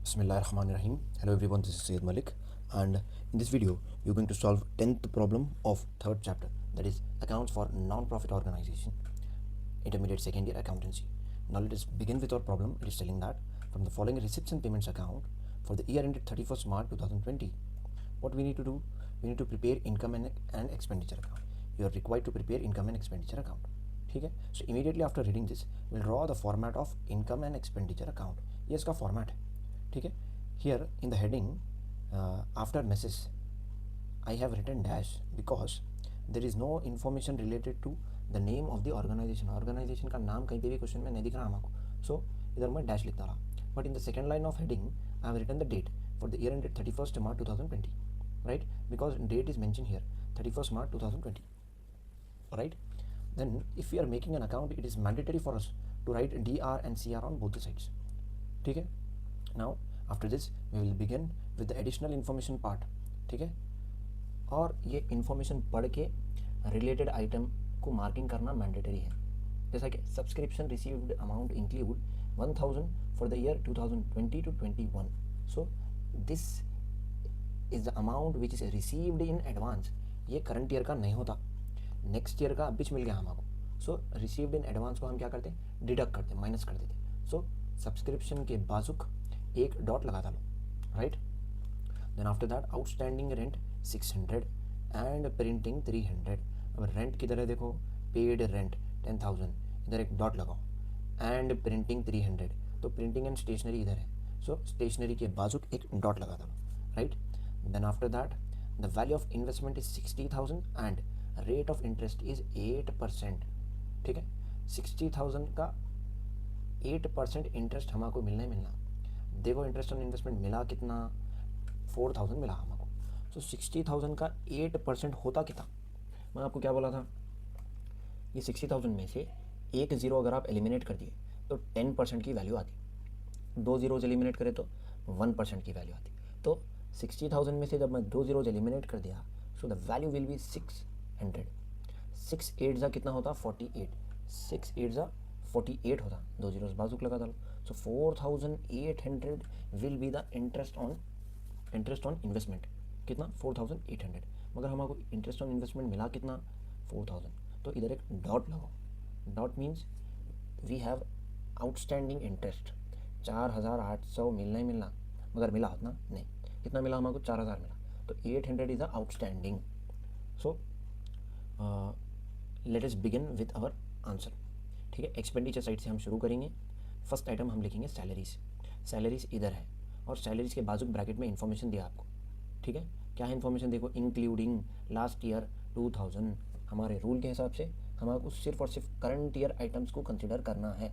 Bismillahirrahmanirrahim. Hello everyone, this is Syed Malik, and in this video you're going to solve 10th problem of 3rd chapter, that is accounts for non-profit organization, intermediate second year accountancy. Now let us begin with our problem. It is telling that from the following receipts and payments account for the year ended 31st March 2020, what we need to do, we need to prepare income and expenditure account. You are required to prepare income and expenditure account. Okay? So immediately after reading this, we'll draw the format of income and expenditure account. ये इसका format है. ठीक है. Here in the heading, after message, I have written dash because there is no information related to the name of the organization. Organization का नाम कहीं पे भी क्वेश्चन में नहीं दिख रहा हमको, so इधर मैं dash लिखता रहा. But in the second line of heading, I have written the date for the year ended 31st March 2020, right? Because date is mentioned here, 31st March 2020, right? Then if we are making an account, it is mandatory for us to write DR and CR on both the sides. ठीक है. Now after this we will begin with the additional information part. ठीक है. और ये information पढ़ के related item को marking करना mandatory है. जैसा कि subscription received amount include 1000 for the year 2020 to 21. So this is the amount which is received in advance. ये current year का नहीं होता, next year का बीच मिल गया हमको. So received in advance को हम क्या करते हैं, deduct करते हैं, minus कर देते हैं. So subscription के बाजुक एक डॉट लगा था लो, right. Then after that outstanding rent 600 and printing 300. अब रेंट किधर है देखो, पेड रेंट 10,000, इधर एक डॉट लगाओ, एंड प्रिंटिंग 300, तो प्रिंटिंग एंड स्टेशनरी इधर है, सो स्टेशनरी के बाजुक एक डॉट लगा था लो, right. Then after that the value of investment is 60,000 and rate of interest is 8%. ठीक है. 60,000 का 8% इंटरेस्ट हमको मिलना ही मिलना. देखो इंटरेस्ट ऑन इन्वेस्टमेंट मिला कितना, 4,000 मिला हमको. सो 60,000 का 8% होता कितना. मैं आपको क्या बोला था, ये 60,000 में से एक ज़ीरो अगर आप एलिमिनेट कर दिए तो 10% की वैल्यू आती. दो ज़ीरोज़ एलिमिनेट करें तो 1% की वैल्यू आती. तो 60,000 में से जब मैं दो ज़ीरोज़ एलिमिनेट कर दिया, so the value will be 600. 6 8 ज़ा कितना होता, 48. 6 8 ज़ा 48 होता, दो जीरोस बाजुक लगा डालो. सो 4,800 will be the interest on investment. कितना, 4,800. मगर हमको इंटरेस्ट ऑन इन्वेस्टमेंट मिला कितना, 4,000. तो इधर एक डॉट लगाओ. Dot means we have outstanding interest. 4,800 मिलना ही मिलना, मगर मिला उतना नहीं. कितना मिला हमको, 4,000 मिला. तो 800 is the outstanding. So let us begin with our answer. ठीक है. एक्सपेंडिचर साइड से हम शुरू करेंगे. फर्स्ट आइटम हम लिखेंगे सैलरीज. सैलरीज इधर है और सैलरीज के बाजू ब्रैकेट में इन्फॉर्मेशन दिया आपको. ठीक है. क्या है इन्फॉर्मेशन देखो, इंक्लूडिंग लास्ट ईयर 2000. हमारे रूल के हिसाब से हमारे सिर्फ और सिर्फ करंट ईयर आइटम्स को कंसिडर करना है.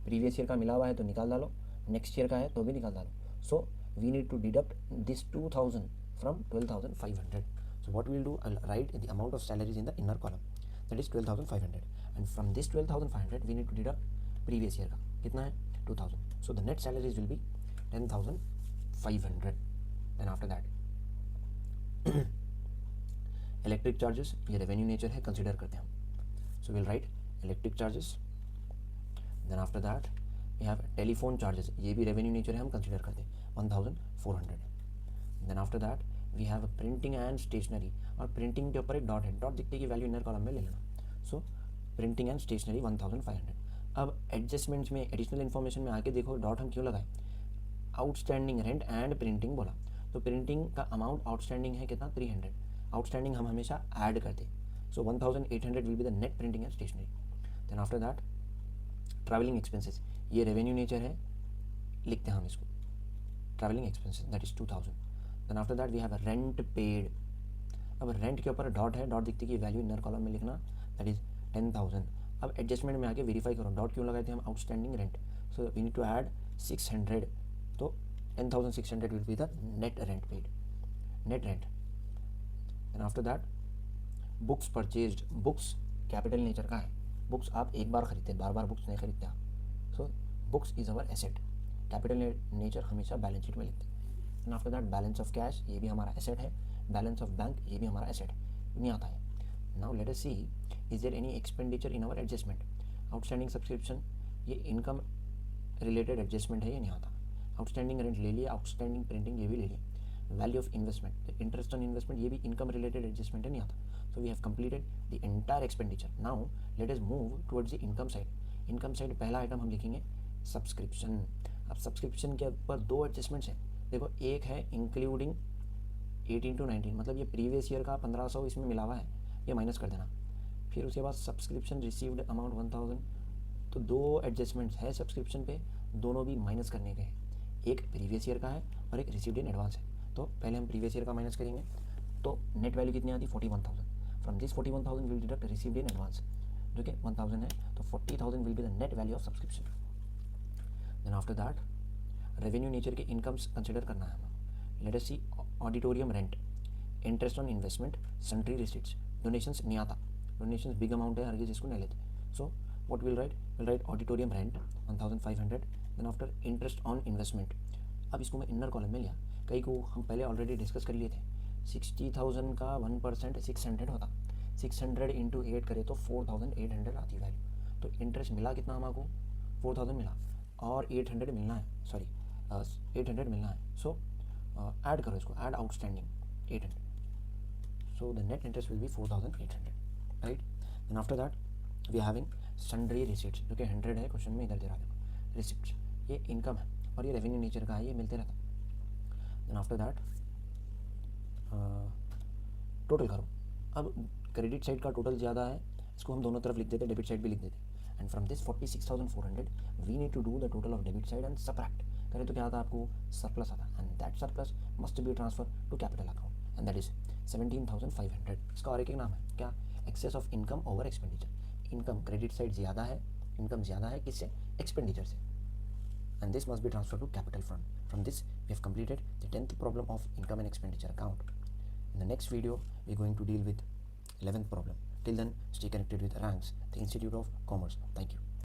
प्रीवियस ईयर का मिला हुआ है तो निकाल डालो, नेक्स्ट ईयर का है तो भी निकाल डालो. So we need to deduct this 2000 from 12,500. So what we will do, I will write the amount of salaries in the inner column, that is 12,500. and from this 12,500 we need to deduct previous year का कितना है, 2,000. so the net salaries will be 10,500. then after that electric charges, ये revenue nature है, consider करते हैं हम. so we'll write electric charges. then after that we have telephone charges, ये भी revenue nature है, हम consider करते हैं 1,400. then after that we have printing and stationery, और printing के ऊपर एक डॉट है, डॉट दिखते की वैल्यू इनर कॉलम में ले लेना. सो प्रिंटिंग एंड स्टेशनरी 1,500. अब एडजस्टमेंट्स में एडिशनल इन्फॉर्मेशन में आके देखो डॉट हम क्यों लगाए, आउटस्टैंडिंग रेंट एंड प्रिंटिंग बोला. तो प्रिंटिंग का अमाउंट आउटस्टैंडिंग है कितना, 300. आउटस्टैंडिंग हम हमेशा ऐड करते. So 1,800 will be the net printing and stationery. Then after that travelling expenses, ये रेवेन्यू नेचर है, लिखते हैं हम इसको travelling expenses, that is 2,000. Then after that we have rent paid. अब रेंट के ऊपर डॉट है, डॉट दिखती की वैल्यू इनर कॉलम में लिखना, दैट इज 10,000. अब एडजस्टमेंट में आके वेरीफाई करो डॉट क्यों लगाए थे हम, outstanding rent. So we need to add 600. तो 10,600 will be the net rent paid, net rent. And after that books purchased. Books capital nature का है, बुक्स आप एक बार खरीदते, बार बार बुक्स नहीं खरीदते आप. So books is our asset. Capital nature हमेशा बैलेंस शीट में लिखते हैं. And after that balance of cash, ये भी हमारा एसेट है. बैलेंस ऑफ बैंक, ये भी हमारा एसेट नहीं आता है. Now let us see, is there any expenditure in our adjustment? Outstanding subscription, ये income related adjustment है, ये नहीं आता. आउटस्टैंडिंग रेंट ले लिया, आउटस्टैंडिंग प्रिंटिंग ये भी ले लिया, value of investment, interest on investment ये भी इनकम रिलेटेड एडजस्टमेंट है, नहीं आता. So we have completed the entire expenditure. Now let us move towards the income side. Income side पहला आइटम हम लिखेंगे सब्सक्रिप्शन. अब सब्सक्रिप्शन के ऊपर दो एडजस्टमेंट्स हैं. देखो, एक है इंक्लूडिंग 18 to 19, मतलब ये प्रीवियस ईयर का 1500 इसमें मिला हुआ है, ये माइनस कर देना. फिर उसके बाद सब्सक्रिप्शन रिसीव्ड अमाउंट 1000. तो दो एडजस्टमेंट्स है सब्सक्रिप्शन पे, दोनों भी माइनस करने के हैं. एक प्रीवियस ईयर का है और एक रिसीव्ड इन एडवांस है. तो पहले हम प्रीवियस ईयर का माइनस करेंगे. तो नेट वैल्यू कितनी आती? 41,000. From this 41,000 will deduct received in advance, जो कि 1000 है. तो 40,000 will be the net value of subscription. Then after that revenue nature के इनकम्स कंसिडर करना है हमें. Let us see auditorium rent, interest on investment, sundry receipts, donations नहीं आता. डोनेशंस बिग अमाउंट है, हर किसी इसको नहीं लेते. So what will write? Will write auditorium rent 1500. Then after interest on investment. अब इसको मैं इनर कॉलम में लिया. कई को हम पहले ऑलरेडी डिस्कस कर लिए थे. 60,000 का 1% 600 होता. 600 इंटू 8 करे तो 4,800 आती वैल्यू. तो इंटरेस्ट मिला कितना हमको? 4,000 मिला और 800 मिलना है, सॉरी 800 मिलना है. सो ऐड करो इसको, add outstanding 800. So the net interest will be 4,800, right? Then after that we are having sundry receipts, जो कि 100 है, क्वेश्चन में इधर दे रहा है. रिसिप्ट ये इनकम है और ये रेवेन्यू नेचर का है, ये मिलते रहता है. देन आफ्टर दैट टोटल करो. अब क्रेडिट साइड का टोटल ज़्यादा है, इसको हम दोनों तरफ लिख देते, डेबिट साइड भी लिख देते. And from this 46,400 we need to do the total of debit side and subtract करें तो क्या आता है आपको? सरप्लस आता है. And that surplus must be transfer to capital account and that is 17,500. इसका और एक नाम है क्या? Excess of income over expenditure. Income credit side ज़्यादा है, इनकम ज़्यादा है किससे? एक्सपेंडिचर से. And this must be transfer to capital fund. From this we have completed the 10th problem of income and expenditure account. In the next video, we are going to deal with 11th problem. Till then, stay connected with RANKS, the Institute of Commerce. Thank you.